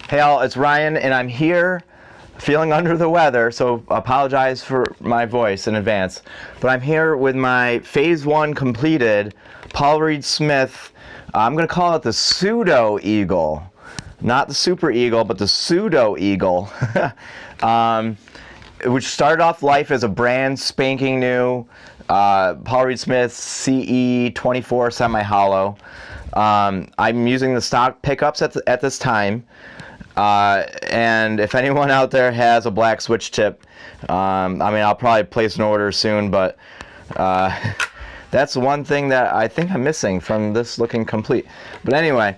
Hey all, it's Ryan, and I'm here feeling under the weather, so apologize for my voice in advance. But I'm here with my Phase 1 completed Paul Reed Smith, I'm going to call it the Pseudo Eagle. Not the Super Eagle, but the Pseudo Eagle. Which started off life as a brand spanking new Paul Reed Smith CE 24 semi-hollow. I'm using the stock pickups at this time. And if anyone out there has a black switch tip, I mean, I'll probably place an order soon, but that's one thing that I think I'm missing from this looking complete. But anyway,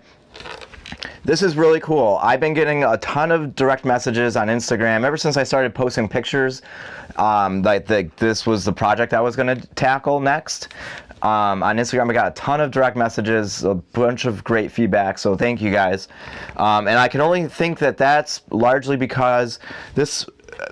this is really cool. I've been getting a ton of direct messages on Instagram ever since I started posting pictures. This was the project I was going to tackle next. On Instagram, I got a ton of direct messages, a bunch of great feedback, so thank you guys. And I can only think that that's largely because this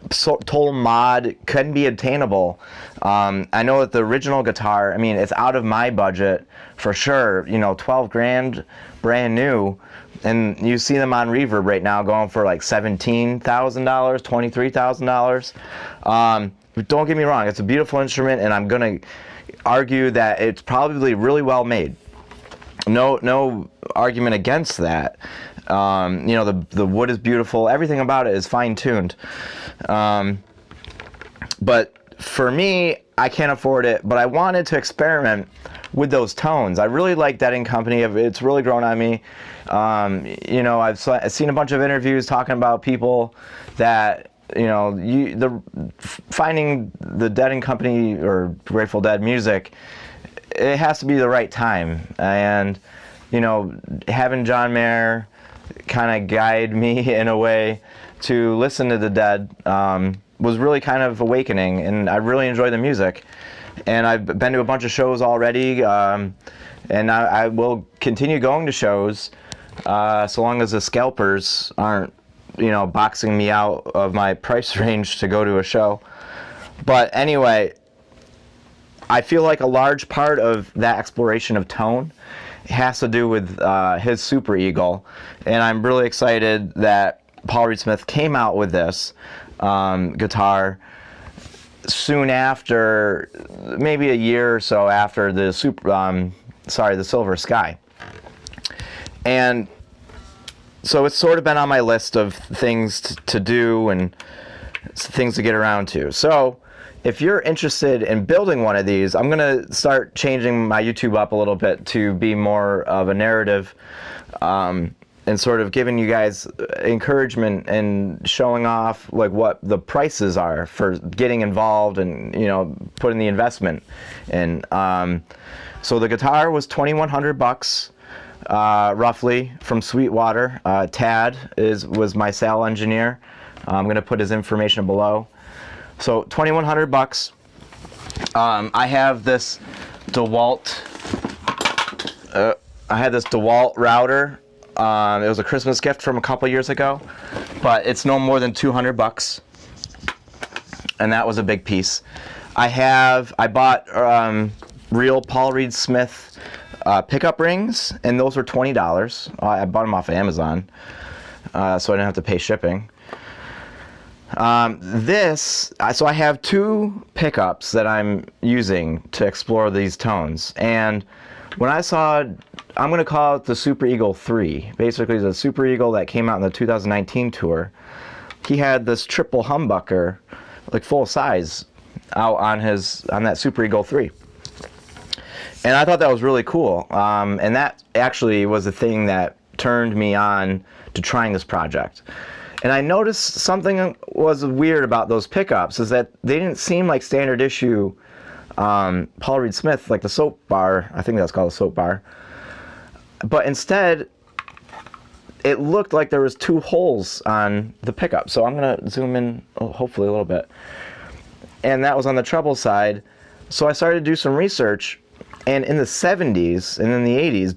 total mod can be attainable. I know that the original guitar, I mean, it's out of my budget for sure, you know, 12 grand, brand new. And you see them on Reverb right now going for like $17,000, $23,000. Don't get me wrong, it's a beautiful instrument, and I'm gonna argue that it's probably really well made. No argument against that. You know, the wood is beautiful, everything about it is fine-tuned. But for me, I can't afford it, but I wanted to experiment with those tones. I really like Dead & Company. It's really grown on me. You know, I've seen a bunch of interviews talking about people that, you know, finding the Dead & Company or Grateful Dead music, it has to be the right time. And, you know, having John Mayer kind of guide me in a way to listen to the Dead was really kind of awakening, and I really enjoy the music. And I've been to a bunch of shows already, and I will continue going to shows so long as the scalpers aren't, you know, boxing me out of my price range to go to a show. But anyway, I feel like a large part of that exploration of tone has to do with his Super Eagle, and I'm really excited that Paul Reed Smith came out with this guitar soon after, maybe a year or so after the the Silver Sky. And so it's sort of been on my list of things to do and things to get around to. So if you're interested in building one of these, I'm going to start changing my YouTube up a little bit to be more of a narrative, and sort of giving you guys encouragement and showing off like what the prices are for getting involved and, you know, putting the investment in. So the guitar was $2,100 roughly from Sweetwater. Tad was my sale engineer. I'm going to put his information below. So $2,100. I have this DeWalt. I had this DeWalt router. It was a Christmas gift from a couple years ago, but it's no more than $200, and that was a big piece. I bought real Paul Reed Smith pickup rings, and those were $20. I bought them off of Amazon, so I didn't have to pay shipping. So I have two pickups that I'm using to explore these tones, and when I saw, I'm going to call it the Super Eagle 3, basically the Super Eagle that came out in the 2019 tour. He had this triple humbucker, like full size, out on that Super Eagle 3. And I thought that was really cool. And that actually was the thing that turned me on to trying this project. And I noticed something was weird about those pickups, is that they didn't seem like standard issue Paul Reed Smith, like the soap bar. I think that's called a soap bar. But instead, it looked like there was two holes on the pickup. So I'm going to zoom in, hopefully a little bit. And that was on the treble side. So I started to do some research. And in the 70s and in the 80s,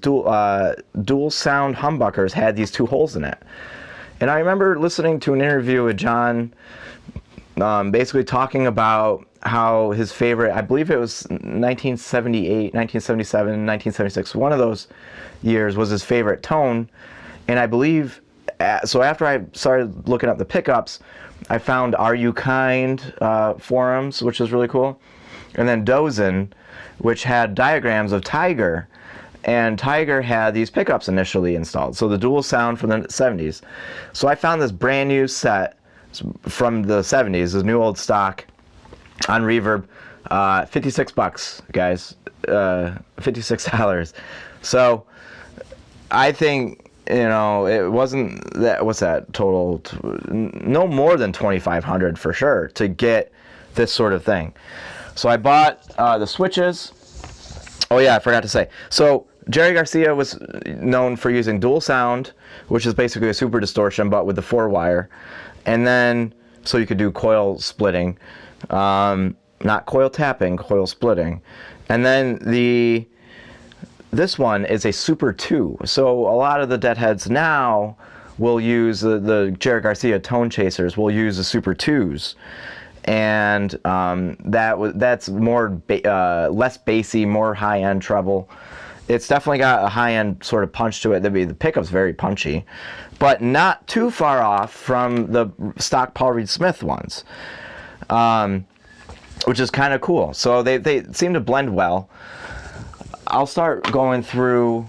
dual sound humbuckers had these two holes in it. And I remember listening to an interview with John, basically talking about how his favorite, I believe it was 1978, 1977, 1976, one of those years was his favorite tone. And I believe so after I started looking up the pickups, I found Are You Kind forums, which is really cool, and then Dozen, which had diagrams of Tiger, and Tiger had these pickups initially installed, so the Dual Sound from the 70s. So I found this brand new set from the 70s, this new old stock on Reverb, 56 bucks, guys, $56. So I think, you know, it wasn't that, what's that total, no more than 2,500 for sure to get this sort of thing. So I bought the switches. Oh yeah, I forgot to say. So Jerry Garcia was known for using Dual Sound, which is basically a super distortion but with the 4-wire, and then so you could do coil splitting, not coil tapping, coil splitting, and then this one is a Super 2. So a lot of the deadheads now will use the Jerry Garcia tone chasers will use the Super 2s, and that's more less bassy, more high-end treble. It's definitely got a high-end sort of punch to it. The pickup's very punchy, but not too far off from the stock Paul Reed Smith ones, which is kind of cool. So they seem to blend well. I'll start going through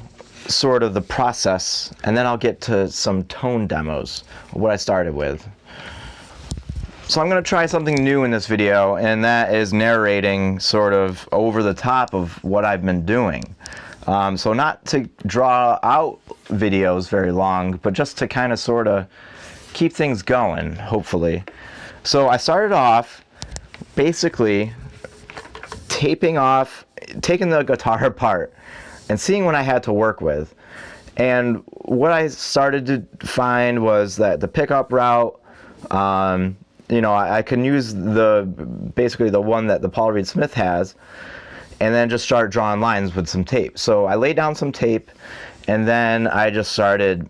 sort of the process, and then I'll get to some tone demos, what I started with. So I'm going to try something new in this video, and that is narrating sort of over the top of what I've been doing. So not to draw out videos very long, but just to kind of sort of keep things going, hopefully. So I started off basically taking the guitar apart and seeing what I had to work with. And what I started to find was that the pickup route, you know, I can use basically the one that the Paul Reed Smith has, and then just start drawing lines with some tape. So I laid down some tape, and then I just started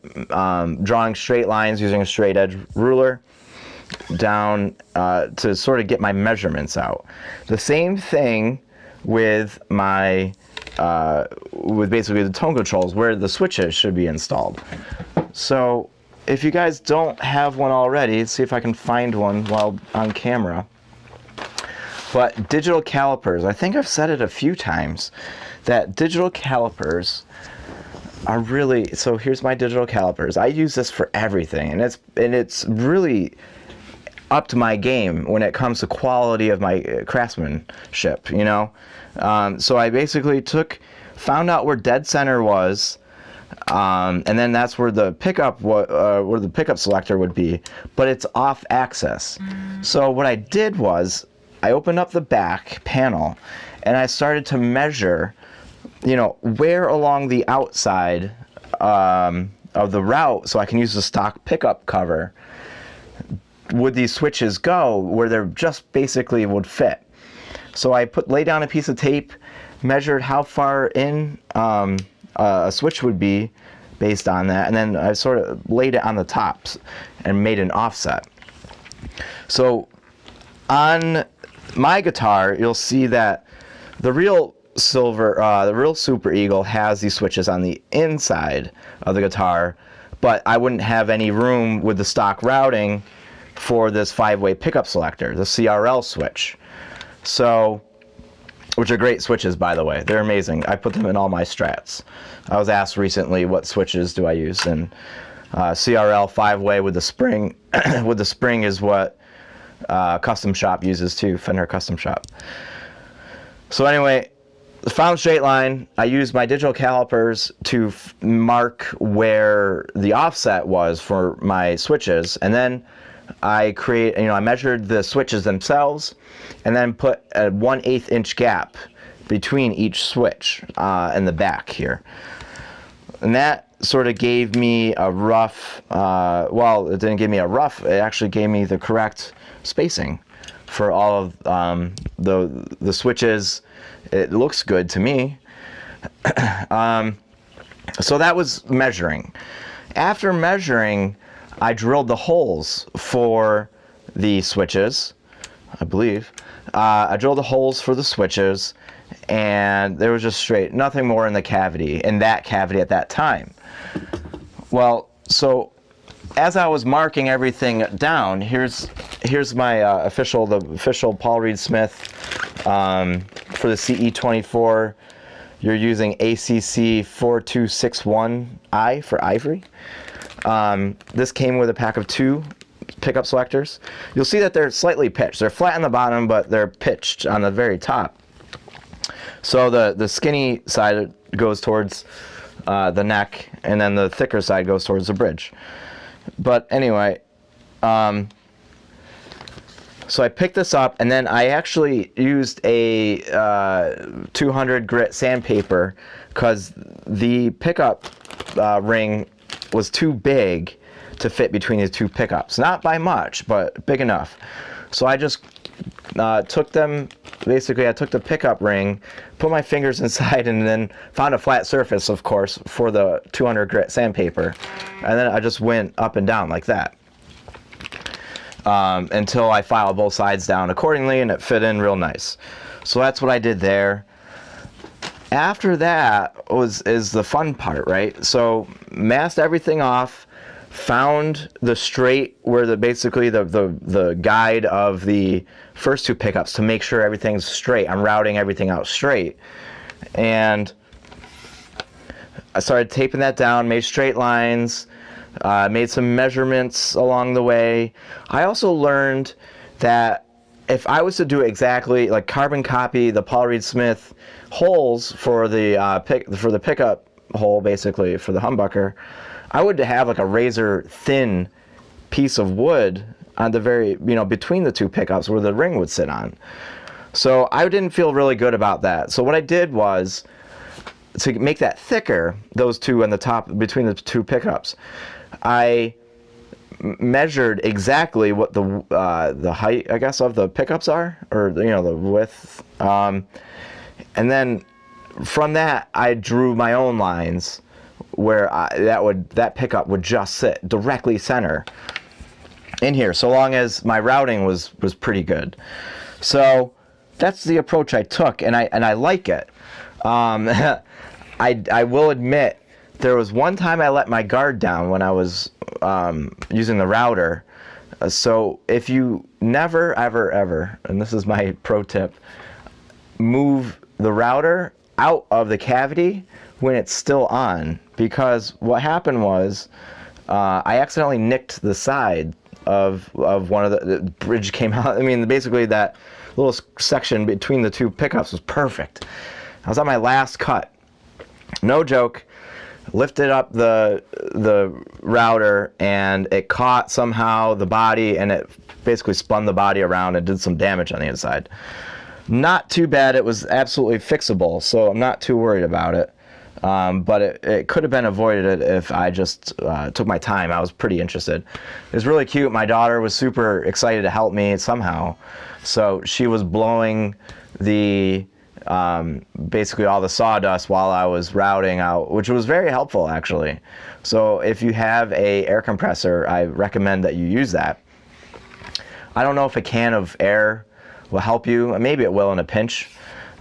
drawing straight lines using a straight edge ruler down to sort of get my measurements out. The same thing with my with basically the tone controls, where the switches should be installed. So if you guys don't have one already, let's see if I can find one while on camera. But digital calipers, I think I've said it a few times, that digital calipers are really, so here's my digital calipers. I use this for everything, and it's really upped my game when it comes to quality of my craftsmanship, you know. So I basically found out where dead center was, and then that's where the pickup selector would be, but it's off axis. So what I did was I opened up the back panel and I started to measure, you know, where along the outside of the route, so I can use the stock pickup cover, would these switches go where they're just basically would fit. So I laid down a piece of tape, measured how far in a switch would be based on that, and then I sort of laid it on the tops and made an offset. So on my guitar, you'll see that the real Super Eagle has these switches on the inside of the guitar, but I wouldn't have any room with the stock routing for this 5-way pickup selector, the CRL switch. So, which are great switches, by the way. They're amazing. I put them in all my Strats. I was asked recently what switches do I use, and CRL 5-way with the spring with the spring is what Custom Shop uses too, Fender Custom Shop. So anyway, found straight line. I used my digital calipers to mark where the offset was for my switches, and then I measured the switches themselves, and then put a 1/8 inch gap between each switch in the back here, and that sort of gave me a rough. Well, it didn't give me a rough. It actually gave me the correct spacing for all of the switches. It looks good to me. So that was measuring. After measuring, I drilled the holes for the switches, I believe. I drilled the holes for the switches, and there was just straight, nothing more in that cavity at that time. Well, so as I was marking everything down, here's my the official Paul Reed Smith for the CE24. You're using ACC 4261I for ivory. This came with a pack of 2 pickup selectors. You'll see that they're slightly pitched. They're flat on the bottom, but they're pitched on the very top. So the skinny side goes towards the neck, and then the thicker side goes towards the bridge. But anyway, so I picked this up, and then I actually used a 200 grit sandpaper because the pickup ring was too big to fit between the 2 pickups. Not by much, but big enough. So I just took them, basically I took the pickup ring, put my fingers inside, and then found a flat surface, of course, for the 200 grit sandpaper. And then I just went up and down like that. Until I filed both sides down accordingly and it fit in real nice. So that's what I did there. After that is the fun part, right? So masked everything off, found the straight where basically the guide of the first 2 pickups to make sure everything's straight. I'm routing everything out straight. And I started taping that down, made straight lines, made some measurements along the way. I also learned that if I was to do exactly like carbon copy the Paul Reed Smith holes for the pickup hole, basically for the humbucker, I would have like a razor thin piece of wood on the very, between the 2 pickups where the ring would sit on. So I didn't feel really good about that. So what I did was, to make that thicker, those 2 on the top between the 2 pickups, I measured exactly what the height, I guess, of the pickups are, or the width, and then from that I drew my own lines where that pickup would just sit directly center in here, so long as my routing was pretty good. So that's the approach I took, and I like it. I will admit, there was one time I let my guard down when I was using the router. So if you never, ever, ever, and this is my pro tip, move the router out of the cavity when it's still on, because what happened was I accidentally nicked the side of one of the bridge came out. I mean, basically that little section between the 2 pickups was perfect. I was on my last cut. No joke. Lifted up the router, and it caught somehow the body, and it basically spun the body around and did some damage on the inside. Not too bad. It was absolutely fixable, so I'm not too worried about it. But it could have been avoided if I just took my time. I was pretty interested. It was really cute. My daughter was super excited to help me somehow. So she was blowing the basically all the sawdust while I was routing out, which was very helpful actually. So if you have a air compressor, I recommend that you use that. I don't know if a can of air will help you. Maybe it will in a pinch,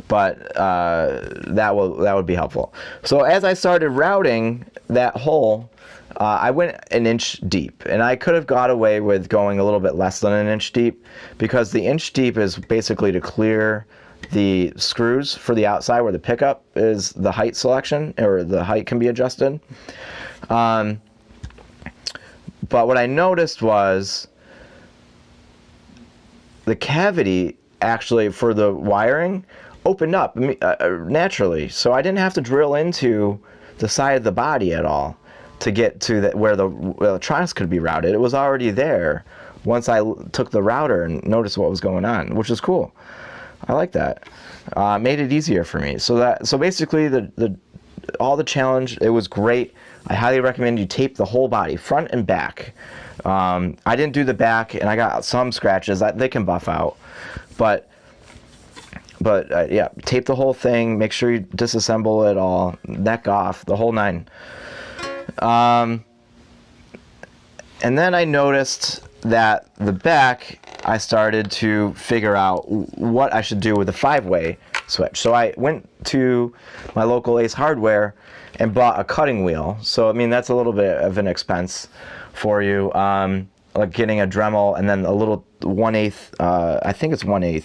but that would be helpful. So as I started routing that hole, I went an inch deep, and I could have got away with going a little bit less than an inch deep, because the inch deep is basically to clear the screws for the outside where the pickup is, the height selection, or the height can be adjusted. But what I noticed was the cavity actually for the wiring opened up naturally, so I didn't have to drill into the side of the body at all to get to where the electronics could be routed. It was already there once I took the router and noticed what was going on, which is cool. I like that. Made it easier for me. So basically all the challenge, it was great. I highly recommend you tape the whole body, front and back. I didn't do the back, and I got some scratches. They can buff out, but yeah, tape the whole thing. Make sure you disassemble it all, neck off, the whole 9. And then I noticed that the back, I started to figure out what I should do with the 5-way switch. So I went to my local Ace Hardware and bought a cutting wheel. So I mean, that's a little bit of an expense, for you. Like getting a Dremel and then a little 1/8, I think it's 1/8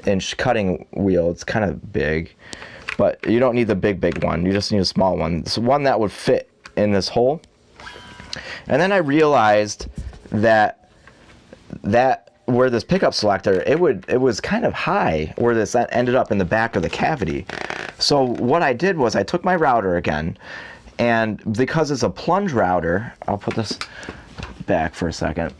inch cutting wheel. It's kind of big, but you don't need the big one. You just need a small one. It's one that would fit in this hole. And then I realized that where this pickup selector, it was kind of high where this ended up in the back of the cavity. So what I did was I took my router again, and because it's a plunge router, I'll put this back for a second.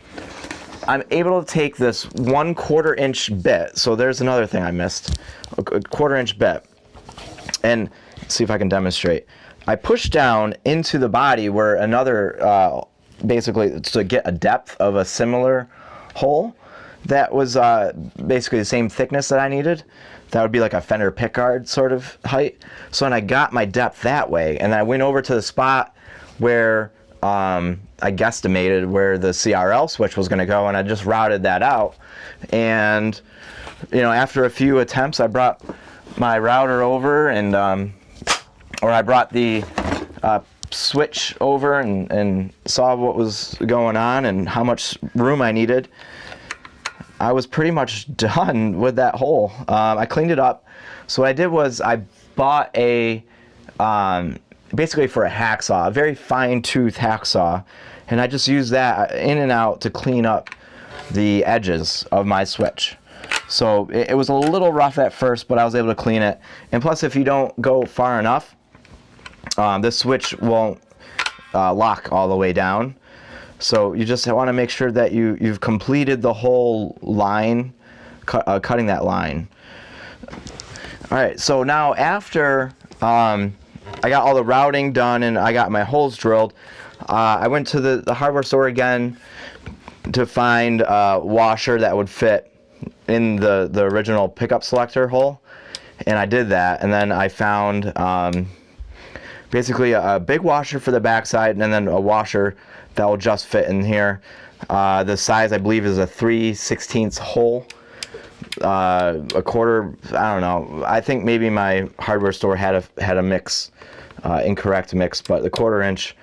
I'm able to take this 1/4 inch bit. So there's another thing I missed, a 1/4 inch bit, and see if I can demonstrate. I push down into the body where another, basically to get a depth of a similar hole that was basically the same thickness that I needed. That would be like a fender pickguard sort of height. So then I got my depth that way, and I went over to the spot where I guesstimated where the CRL switch was going to go, and I just routed that out. And you know, after a few attempts, I brought my router over, and or I brought the switch over and saw what was going on and how much room I needed. I was pretty much done with that hole. I cleaned it up. So what I did was I bought a basically for a hacksaw, a very fine tooth hacksaw, and I just used that in and out to clean up the edges of my switch. So it was a little rough at first, but I was able to clean it. And plus, if you don't go far enough, this switch won't lock all the way down. So you just want to make sure that you've completed the whole line, cutting that line. All right, so now after I got all the routing done and I got my holes drilled, I went to the hardware store again to find a washer that would fit in the original pickup selector hole, and I did that. And then I found basically a big washer for the backside, and then a washer that will just fit in here. The size, I believe, is a 3/16 hole. A quarter, I don't know. I think maybe my hardware store had a mix, incorrect mix, but the 1/4 inch,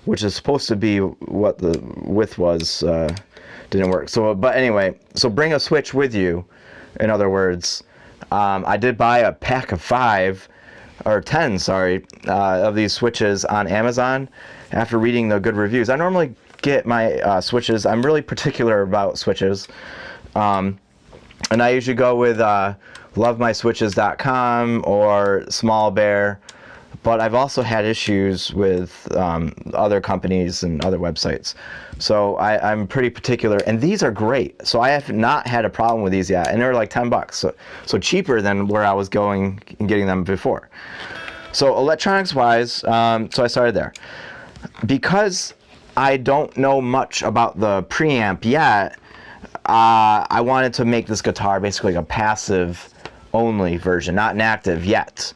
which is supposed to be what the width was, didn't work. So, but anyway, so bring a switch with you. In other words, I did buy a pack of 5 or 10, sorry, of these switches on Amazon after reading the good reviews. I normally get my switches. I'm really particular about switches. And I usually go with lovemyswitches.com or Small Bear, but I've also had issues with other companies and other websites. So I'm pretty particular, and these are great. So I have not had a problem with these yet, and they're like $10, so cheaper than where I was going and getting them before. So electronics wise, so I started there. Because I don't know much about the preamp yet, I wanted to make this guitar basically a passive only version, not an active yet,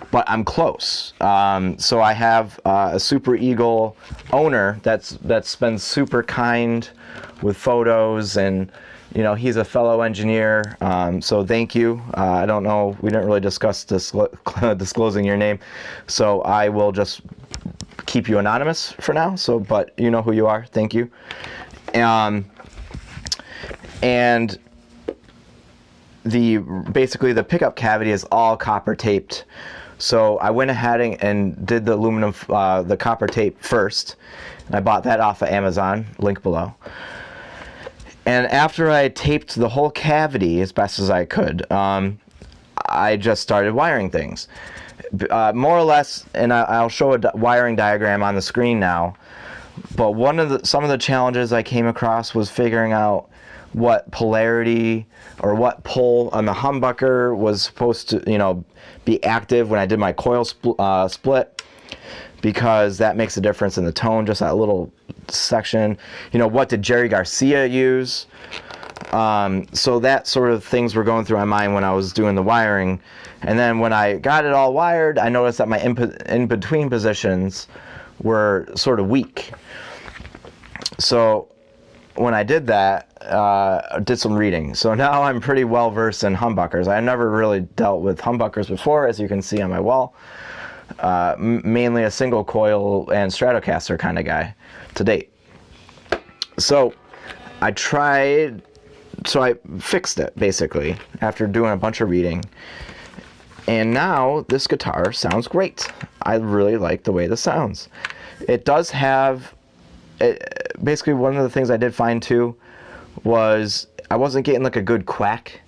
but I'm close. So I have a Super Eagle owner that's been super kind with photos, and you know, he's a fellow engineer, so thank you. I don't know, we didn't really discuss disclosing your name, so I will just keep you anonymous for now. So, but you know who you are. Thank you. And basically the pickup cavity is all copper taped. So I went ahead and did the aluminum, the copper tape first. And I bought that off of Amazon, link below. And after I taped the whole cavity as best as I could, I just started wiring things. More or less, and I'll show a wiring diagram on the screen now. But some of the challenges I came across was figuring out what polarity or what pole on the humbucker was supposed to, you know, be active when I did my coil split, because that makes a difference in the tone, just that little section. You know, what did Jerry Garcia use? So that sort of things were going through my mind when I was doing the wiring. And then when I got it all wired, I noticed that my in-between positions were sort of weak. So when I did that, I did some reading. So now I'm pretty well versed in humbuckers. I never really dealt with humbuckers before, as you can see on my wall. Mainly a single coil and Stratocaster kind of guy to date. So I fixed it basically after doing a bunch of reading. And now this guitar sounds great. I really like the way this sounds. It does have, basically one of the things I did find too was I wasn't getting like a good quack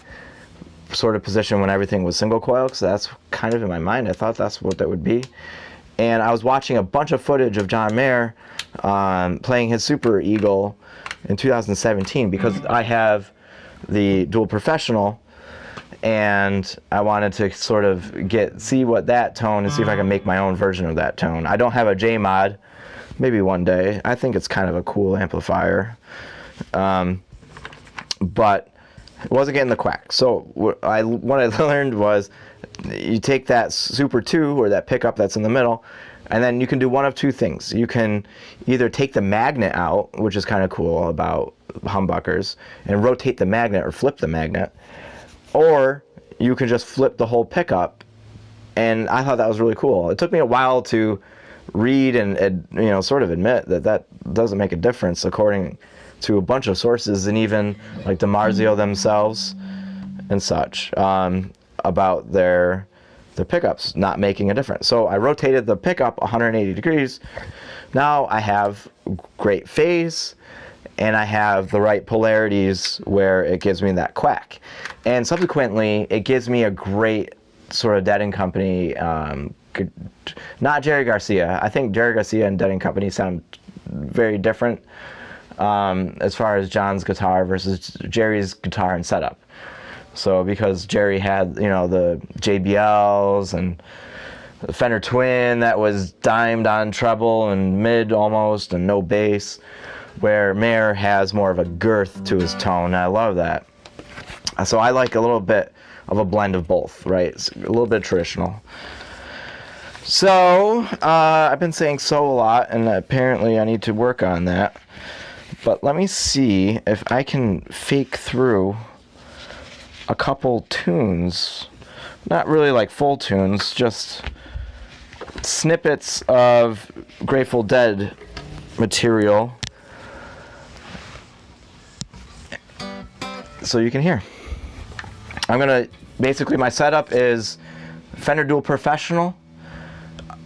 sort of position when everything was single coil, because that's kind of in my mind. I thought that's what that would be. And I was watching a bunch of footage of John Mayer playing his Super Eagle in 2017 because I have the Dual Professional, and I wanted to sort of see what that tone and see if I can make my own version of that tone. I don't have a J mod, maybe one day. I think it's kind of a cool amplifier, but it wasn't getting the quack. So what I learned was you take that Super 2 or that pickup that's in the middle, and then you can do one of two things. You can either take the magnet out, which is kind of cool about humbuckers, and rotate the magnet or flip the magnet, or you can just flip the whole pickup. And I thought that was really cool. It took me a while to read and sort of admit that doesn't make a difference according to a bunch of sources, and even like DiMarzio themselves and such, about the pickups not making a difference. So I rotated the pickup 180 degrees. Now I have great phase, and I have the right polarities where it gives me that quack. And subsequently, it gives me a great sort of Dead & Company, not Jerry Garcia. I think Jerry Garcia and Dead & Company sound very different as far as John's guitar versus Jerry's guitar and setup. So because Jerry had, the JBLs and the Fender Twin that was dimed on treble and mid almost and no bass, where Mayer has more of a girth to his tone, and I love that. So I like a little bit of a blend of both, right? It's a little bit traditional. So I've been saying so a lot, and apparently I need to work on that. But let me see if I can fake through a couple tunes. Not really like full tunes, just snippets of Grateful Dead material, so you can hear. Basically my setup is Fender Dual Professional,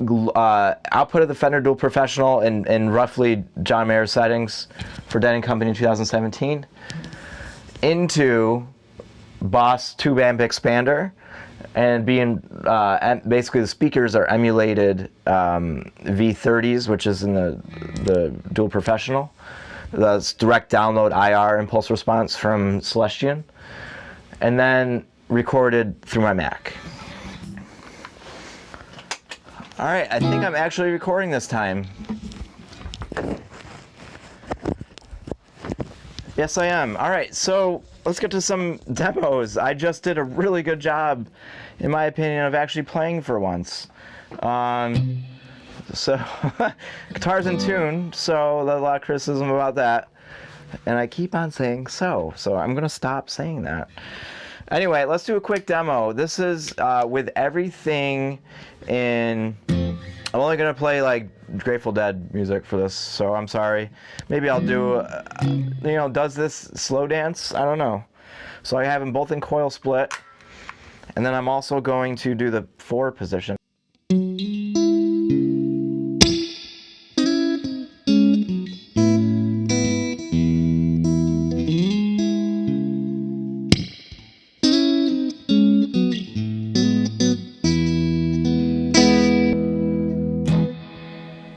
output of the Fender Dual Professional in roughly John Mayer settings for Dead & Company 2017, into Boss tube amp expander, and basically the speakers are emulated V30s, which is in the Dual Professional. That's direct download IR impulse response from Celestion, and then recorded through my Mac. All right, I think I'm actually recording this time. Yes, I am. All right, so let's get to some demos. I just did a really good job, in my opinion, of actually playing for once. So, guitar's in tune, so there's a lot of criticism about that. And I keep on saying so I'm going to stop saying that. Anyway, let's do a quick demo. This is with everything in... I'm only going to play like Grateful Dead music for this, so I'm sorry. Maybe I'll do, does this slow dance? I don't know. So I have them both in coil split. And then I'm also going to do the 4 position.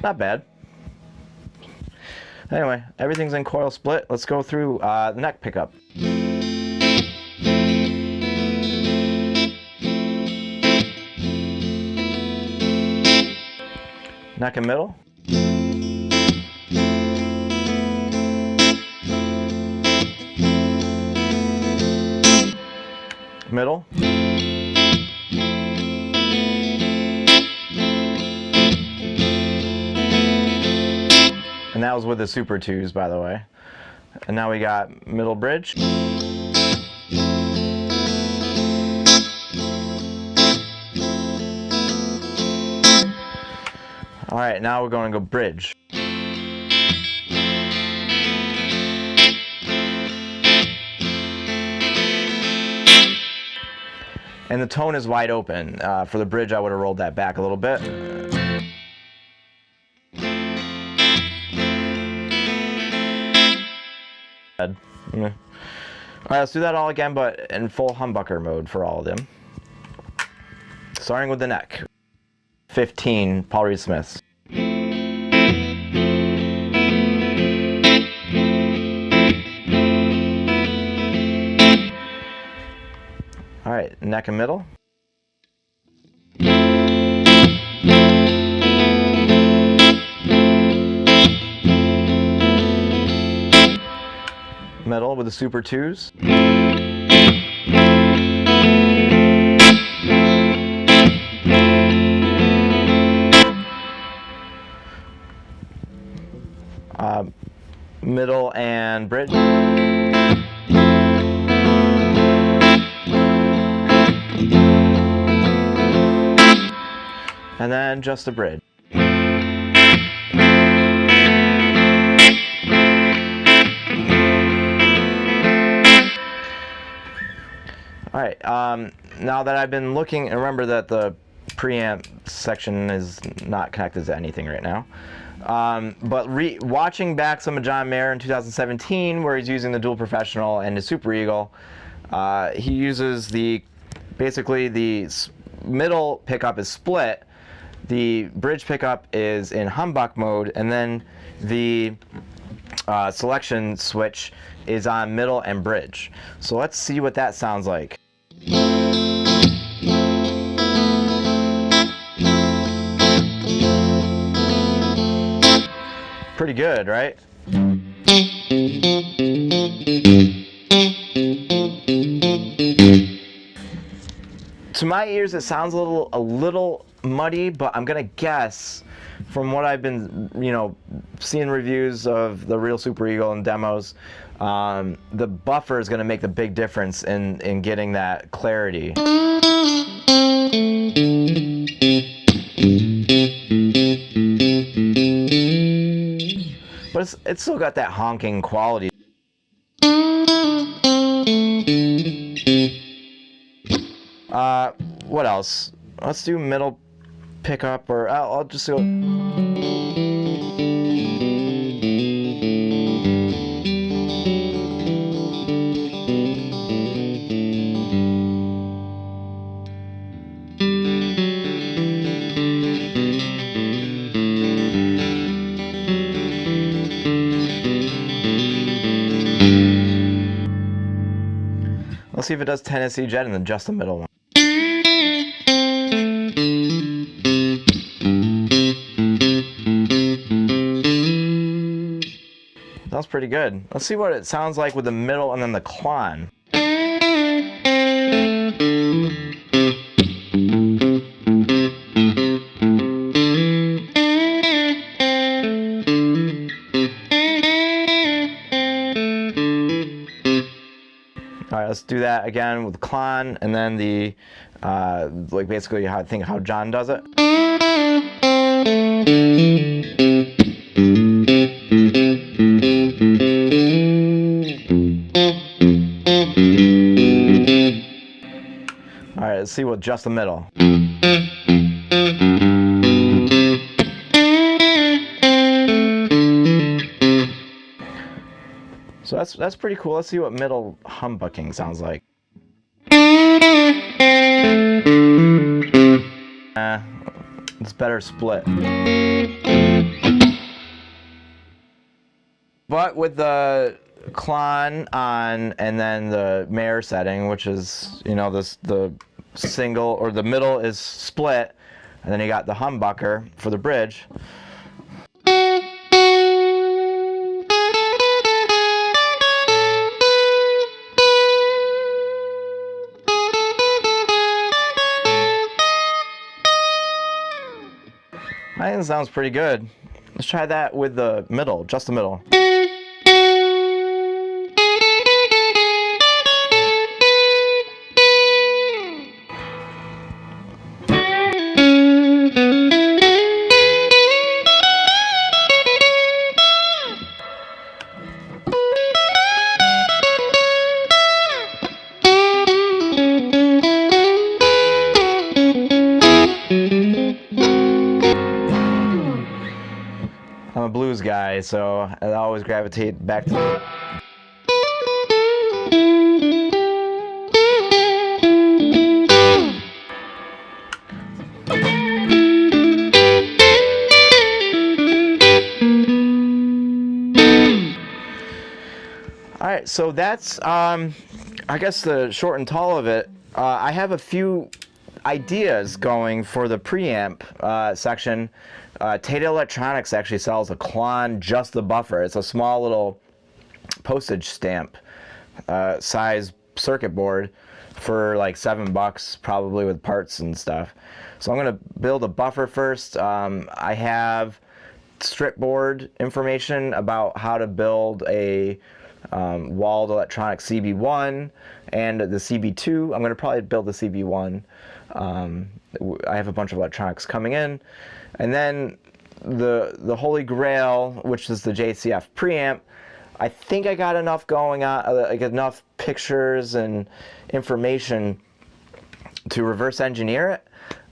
Not bad. Anyway, everything's in coil split. Let's go through the neck pickup. Neck and middle. Middle. And that was with the Super 2s, by the way. And now we got middle bridge. All right, now we're going to go bridge. and the tone is wide open. For the bridge, I would have rolled that back a little bit. All right, let's do that all again, but in full humbucker mode for all of them. Starting with the neck. 15 Paul Reed Smiths. All right, neck and middle. Middle with the Super 2s. Middle and bridge. And then just a bridge. All right, now that I've been looking, and remember that the preamp section is not connected to anything right now. But watching back some of John Mayer in 2017, where he's using the Dual Professional and the Super Eagle, he uses basically the middle pickup is split, the bridge pickup is in humbuck mode, and then the selection switch is on middle and bridge. So let's see what that sounds like. Pretty good, right? To my ears, it sounds a little muddy, but I'm gonna guess from what I've been, seeing reviews of the real Super Eagle and demos, the buffer is gonna make the big difference in getting that clarity. But it's still got that honking quality. What else? Let's do middle pickup, or I'll just go. Let's see if it does Tennessee Jet in just the middle one. That was pretty good. Let's see what it sounds like with the middle and then the clon. All right, let's do that again with the clon, and then the like basically how John does it. All right, let's see what just the middle. So that's pretty cool. Let's see what middle humbucking sounds like. It's better split. But with the clon on and then the Mayer setting, which is, the single, or the middle is split, and then you got the humbucker for the bridge. I think it sounds pretty good. Let's try that with the middle, just the middle. blues guy, so I always gravitate back to Alright, so that's, I guess the short and tall of it. I have a few ideas going for the preamp section. Tata Electronics actually sells a Klon Just the Buffer. It's a small little postage stamp size circuit board for like $7 probably with parts and stuff. So I'm going to build a buffer first. I have strip board information about how to build a walled electronic CB1 and the CB2. I'm going to probably build the CB1. I have a bunch of electronics coming in, and then the Holy Grail, which is the JCF preamp. I think I got enough going on, like enough pictures and information to reverse engineer it.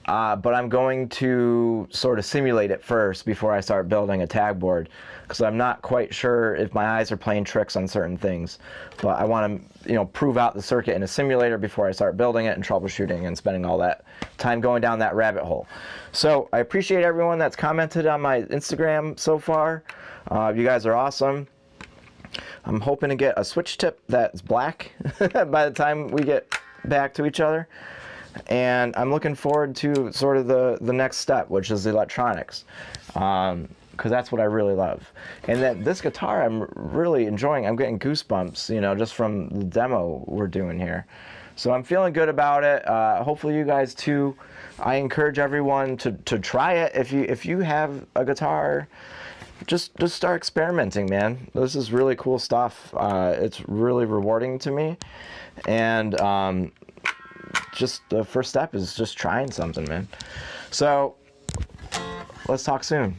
But I'm going to sort of simulate it first before I start building a tag board, because I'm not quite sure if my eyes are playing tricks on certain things. But I want to, prove out the circuit in a simulator before I start building it and troubleshooting and spending all that time going down that rabbit hole. So I appreciate everyone that's commented on my Instagram so far. You guys are awesome. I'm hoping to get a switch tip that's black by the time we get back to each other. And I'm looking forward to sort of the next step, which is the electronics, because that's what I really love. And then this guitar I'm really enjoying. I'm getting goosebumps, just from the demo we're doing here. So I'm feeling good about it. Hopefully you guys too. I encourage everyone to try it. If you have a guitar, just start experimenting, man. This is really cool stuff. It's really rewarding to me, and just the first step is just trying something, man. So let's talk soon.